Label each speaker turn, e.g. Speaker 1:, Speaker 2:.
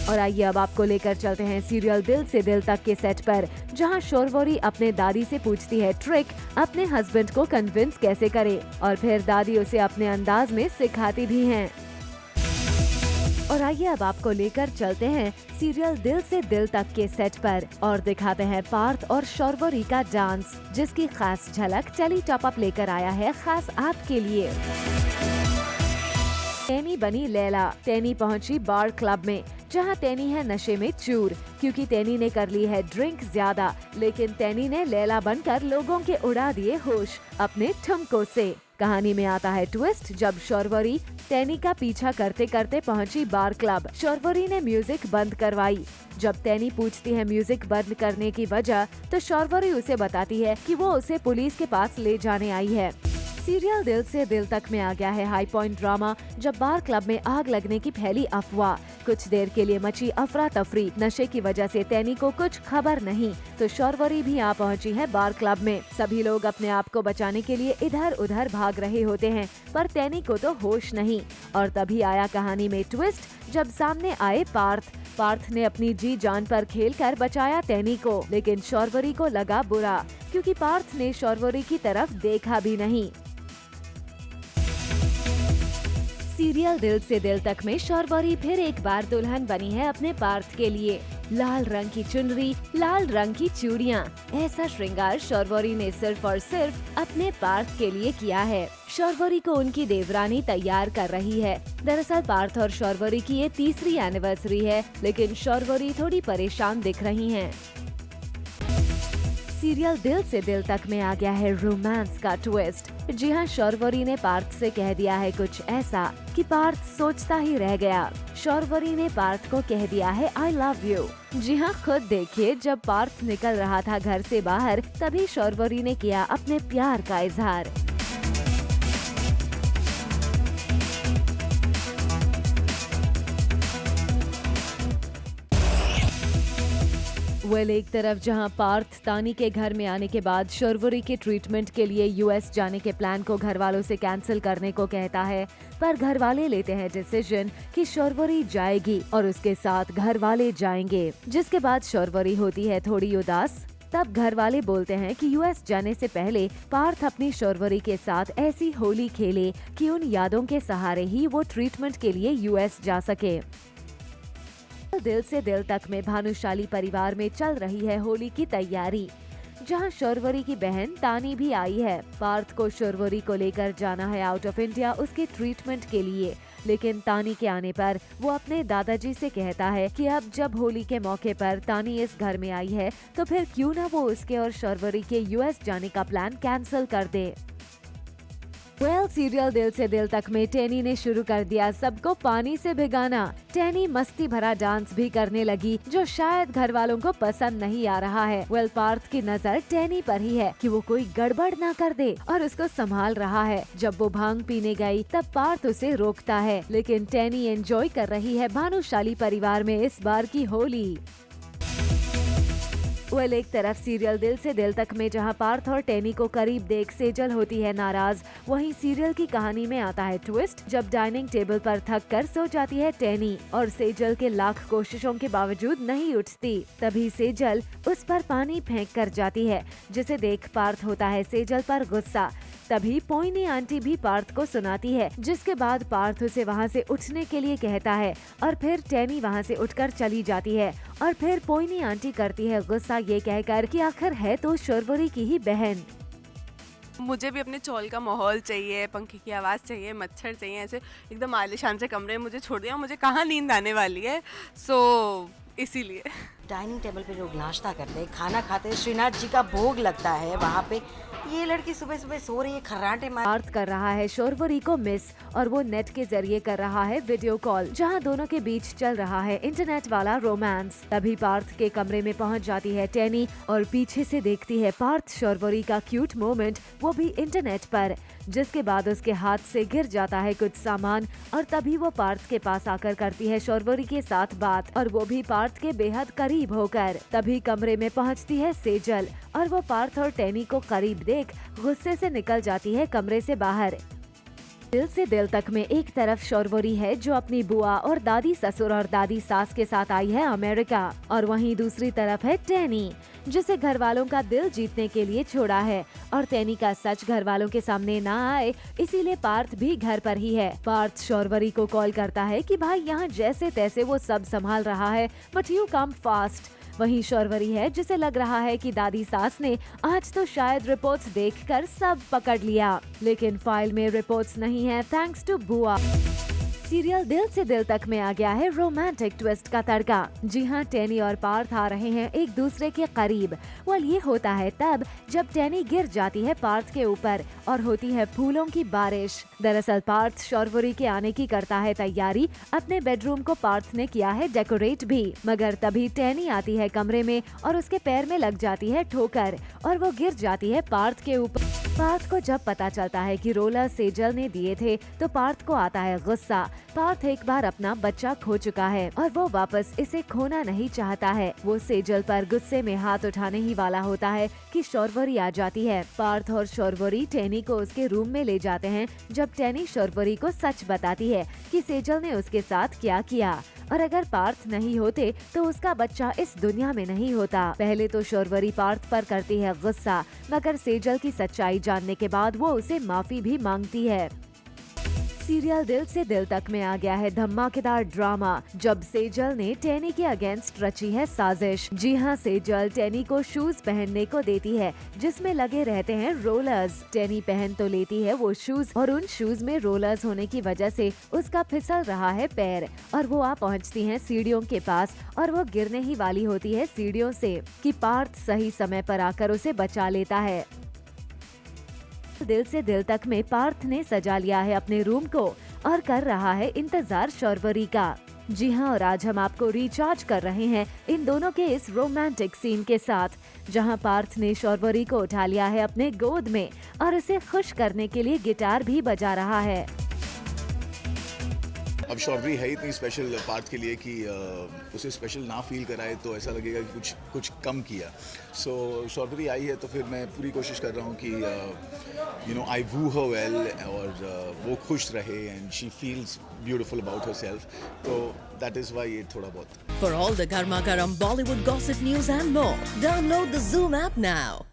Speaker 1: और आइए अब आपको लेकर चलते हैं सीरियल दिल से दिल तक के सेट पर, जहां शौर्वरी अपने दादी से पूछती है ट्रिक अपने हस्बैंड को कन्विंस कैसे करे, और फिर दादी उसे अपने अंदाज में सिखाती भी हैं। और आइए अब आपको लेकर चलते हैं सीरियल दिल से दिल तक के सेट पर और दिखाते हैं पार्थ और शौर्वरी का डांस, जिसकी खास झलक टेली टॉप अप लेकर आया है खास आपके लिए। टेनी बनी लैला। टेनी पहुंची बार क्लब में, जहां टेनी है नशे में चूर, क्योंकि टेनी ने कर ली है ड्रिंक ज्यादा। लेकिन टेनी ने लैला बनकर लोगों के उड़ा दिए होश अपने ठुमकों से। कहानी में आता है ट्विस्ट जब शौर्वरी टेनी का पीछा करते करते पहुंची बार क्लब। शौर्वरी ने म्यूजिक बंद करवाई। जब टेनी पूछती है म्यूजिक बंद करने की वजह, तो शौर्वरी उसे बताती है कि वो उसे पुलिस के पास ले जाने आई है। सीरियल दिल से दिल तक में आ गया है हाई पॉइंट ड्रामा, जब बार क्लब में आग लगने की फैली अफवाह। कुछ देर के लिए मची अफरा तफरी। नशे की वजह से टेनी को कुछ खबर नहीं, तो शौर्वरी भी आ पहुंची है बार क्लब में। सभी लोग अपने आप को बचाने के लिए इधर उधर भाग रहे होते हैं, पर टेनी को तो होश नहीं। और तभी आया कहानी में ट्विस्ट, जब सामने आए पार्थ। पार्थ ने अपनी जी जान पर खेलकर बचाया टेनी को, लेकिन शौर्वरी को लगा बुरा, क्योंकि पार्थ ने शौर्वरी की तरफ देखा भी नहीं। सीरियल दिल से दिल तक में शौर्वरी फिर एक बार दुल्हन बनी है अपने पार्थ के लिए। लाल रंग की चुनरी, लाल रंग की चूड़ियाँ, ऐसा श्रृंगार शौर्वरी ने सिर्फ और सिर्फ अपने पार्थ के लिए किया है। शौर्वरी को उनकी देवरानी तैयार कर रही है। दरअसल पार्थ और शौर्वरी की ये तीसरी एनिवर्सरी है, लेकिन शौर्वरी थोड़ी परेशान दिख रही हैं। सीरियल दिल से दिल तक में आ गया है रोमांस का ट्विस्ट। जी हाँ, शौर्वरी ने पार्थ से कह दिया है कुछ ऐसा कि पार्थ सोचता ही रह गया। शौर्वरी ने पार्थ को कह दिया है आई लव यू। जी हाँ, खुद देखिए, जब पार्थ निकल रहा था घर से बाहर, तभी शौर्वरी ने किया अपने प्यार का इजहार। एक तरफ जहां पार्थ तानी के घर में आने के बाद शौर्वरी के ट्रीटमेंट के लिए यूएस जाने के प्लान को घर वालों से कैंसिल करने को कहता है, पर घर वाले लेते हैं डिसीजन कि शौर्वरी जाएगी और उसके साथ घर वाले जाएंगे। जिसके बाद शौर्वरी होती है थोड़ी उदास। तब घर वाले बोलते हैं कि यूएस जाने से पहले पार्थ अपनी शौर्वरी के साथ ऐसी होली खेले कि उन यादों के सहारे ही वो ट्रीटमेंट के लिए यूएस जा सके। दिल से दिल तक में भानुशाली परिवार में चल रही है होली की तैयारी, जहां शौर्वरी की बहन तानी भी आई है। पार्थ को शौर्वरी को लेकर जाना है आउट ऑफ इंडिया उसके ट्रीटमेंट के लिए, लेकिन तानी के आने पर वो अपने दादाजी से कहता है कि अब जब होली के मौके पर तानी इस घर में आई है, तो फिर क्यों न वो उसके और शौर्वरी के यूएस जाने का प्लान कैंसिल कर दे। सीरियल दिल से दिल तक में टेनी ने शुरू कर दिया सबको पानी से भिगाना। टेनी मस्ती भरा डांस भी करने लगी, जो शायद घर वालों को पसंद नहीं आ रहा है। पार्थ की नजर टेनी पर ही है कि वो कोई गड़बड़ ना कर दे और उसको संभाल रहा है। जब वो भांग पीने गई, तब पार्थ उसे रोकता है, लेकिन टेनी एंजॉय कर रही है भानुशाली परिवार में इस बार की होली। एक तरफ सीरियल दिल से दिल तक में जहां पार्थ और टेनी को करीब देख सेजल होती है नाराज, वहीं सीरियल की कहानी में आता है ट्विस्ट, जब डाइनिंग टेबल पर थक कर सो जाती है टेनी और सेजल के लाख कोशिशों के बावजूद नहीं उठती। तभी सेजल उस पर पानी फेंक कर जाती है, जिसे देख पार्थ होता है सेजल पर गुस्सा। तभी पोइनी आंटी भी पार्थ को सुनाती है, जिसके बाद पार्थ उसे वहाँ से उठने के लिए कहता है और फिर टेनी वहाँ से उठकर चली जाती है। और फिर पोइनी आंटी करती है गुस्सा ये कहकर कि आखिर है तो शौर्वरी की ही बहन।
Speaker 2: मुझे भी अपने चौल का माहौल चाहिए, पंखे की आवाज़ चाहिए, मच्छर चाहिए, ऐसे एकदम आलीशान से कमरे में मुझे छोड़ दिया, मुझे कहाँ नींद आने वाली है। इसीलिए
Speaker 3: डाइनिंग टेबल पे लोग नाश्ता करते हैं, खाना खाते हैं, श्रीनाथ जी का भोग लगता है वहाँ पे, ये लड़की सुबह सुबह सो रही है, खर्राटे मार।
Speaker 1: पार्थ कर रहा है शौर्वरी को मिस और वो नेट के जरिए कर रहा है वीडियो कॉल, जहां दोनों के बीच चल रहा है इंटरनेट वाला रोमांस। तभी पार्थ के कमरे में पहुंच जाती है टेनी और पीछे से देखती है पार्थ शौर्वरी का क्यूट मोमेंट, वो भी इंटरनेट पर। जिसके बाद उसके हाथ से गिर जाता है कुछ सामान और तभी वो पार्थ के पास आकर करती है शौर्वरी के साथ बात, और वो भी पार्थ के बेहद करीब होकर। तभी कमरे में पहुंचती है सेजल और वो पार्थ और टेनी को करीब देख गुस्से से निकल जाती है कमरे से बाहर। दिल से दिल तक में एक तरफ शौरवरी है जो अपनी बुआ और दादी ससुर और दादी सास के साथ आई है अमेरिका, और वहीं दूसरी तरफ है टैनी जिसे घर वालों का दिल जीतने के लिए छोड़ा है, और टैनी का सच घर वालों के सामने ना आए इसीलिए पार्थ भी घर पर ही है। पार्थ शौरवरी को कॉल करता है कि भाई यहाँ जैसे तैसे वो सब संभाल रहा है बट यू कम फास्ट। वहीं शौरवरी है जिसे लग रहा है कि दादी सास ने आज तो शायद रिपोर्ट्स देखकर सब पकड़ लिया, लेकिन फाइल में रिपोर्ट्स नहीं है थैंक्स टू बुआ। सीरियल दिल से दिल तक में आ गया है रोमांटिक ट्विस्ट का तड़का। जी हाँ, टैनी और पार्थ आ रहे हैं एक दूसरे के करीब। वेल ये होता है तब जब टैनी गिर जाती है पार्थ के ऊपर और होती है फूलों की बारिश। दरअसल पार्थ शौरवरी के आने की करता है तैयारी, अपने बेडरूम को पार्थ ने किया है डेकोरेट भी, मगर तभी टैनी आती है कमरे में और उसके पैर में लग जाती है ठोकर और वो गिर जाती है पार्थ के ऊपर। पार्थ को जब पता चलता है कि रोलर सेजल ने दिए थे तो पार्थ को आता है गुस्सा। पार्थ एक बार अपना बच्चा खो चुका है और वो वापस इसे खोना नहीं चाहता है। वो सेजल पर गुस्से में हाथ उठाने ही वाला होता है कि शौरवरी आ जाती है। पार्थ और शौरवरी टैनी को उसके रूम में ले जाते हैं जब टैनी शौरवरी को सच बताती है कि सेजल ने उसके साथ क्या किया, और अगर पार्थ नहीं होते तो उसका बच्चा इस दुनिया में नहीं होता। पहले तो शौरवरी पार्थ पर करती है गुस्सा, मगर सेजल की सच्चाई जानने के बाद वो उसे माफी भी मांगती है। सीरियल दिल से दिल तक में आ गया है धमाकेदार ड्रामा जब सेजल ने टैनी के अगेंस्ट रची है साजिश। जी हाँ, सेजल टैनी को शूज पहनने को देती है जिसमें लगे रहते हैं रोलर्स। टैनी पहन तो लेती है वो शूज और उन शूज में रोलर्स होने की वजह से उसका फिसल रहा है पैर और वो आ पहुँचती है सीढ़ियों के पास और वो गिरने ही वाली होती है सीढ़ियों से कि पार्थ सही समय पर आकर उसे बचा लेता है। दिल से दिल तक में पार्थ ने सजा लिया है अपने रूम को और कर रहा है इंतजार शौरवरी का। जी हाँ, और आज हम आपको रिचार्ज कर रहे हैं इन दोनों के इस रोमांटिक सीन के साथ जहाँ पार्थ ने शौरवरी को उठा लिया है अपने गोद में और उसे खुश करने के लिए गिटार भी बजा रहा है।
Speaker 4: अब शौरवरी है इतनी स्पेशल पार्थ के लिए कि उसे स्पेशल ना फील कराए तो ऐसा लगेगा कि कुछ कम किया। सो शौरवरी आई है तो फिर मैं पूरी कोशिश कर रहा हूँ कि आई वू हर वेल और वो खुश रहे and she feels beautiful about herself, तो दैट इज़ वाई ये थोड़ा बहुत।
Speaker 5: For all the Garma Garam Bollywood gossip news and more, download the Zoom app now.